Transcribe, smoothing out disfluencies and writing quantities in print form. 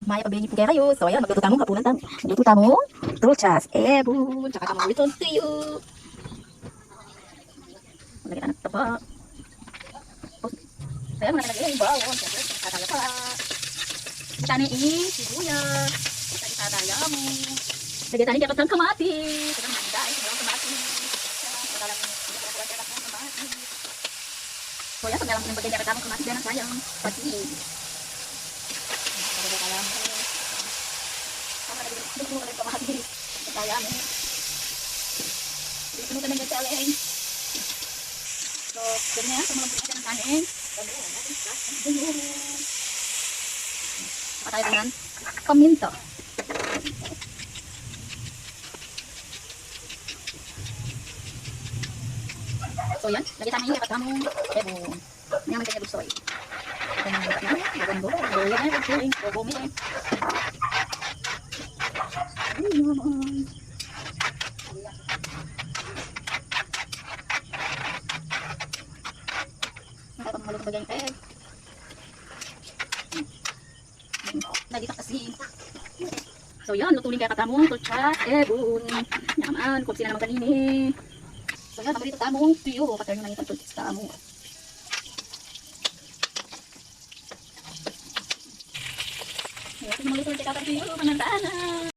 Maya pabili po kaya kayo. So ayan, magluto tamo hapunan tamo. Magluto tamo. Truchas. Ebon. Tsaka tamo itong tuyo. Lagyan ng taba. Ayan, mga nalagay yung bawon. Tataya pa. Tani sibuyas. Tataya mo. Lagyan tani dapat ng kamatis. Ito naman guys, yung kamatis. Madalang ng kamatis. So ayan, pag nalang ng bagay dapat tamang kamatis yan ang sayang. Pati. So, ganyan, kung mga bukas ng kanin. Patay dengan paminta. So, yan. Lagi tayo yung katamong ebon. Ngayon may kanya gustoy. Nakapag bagay yung egg. Lagi kasi. So yan, lutuin kaya katamong tulcha, ebon. Yaman, kung sila naman kanini. So yan, naman dito tamong tuyo. Patay nyo na yung tulcha sa tamo. Ayan, kung mga lutuin kaya katamong tuyo, manandaan na.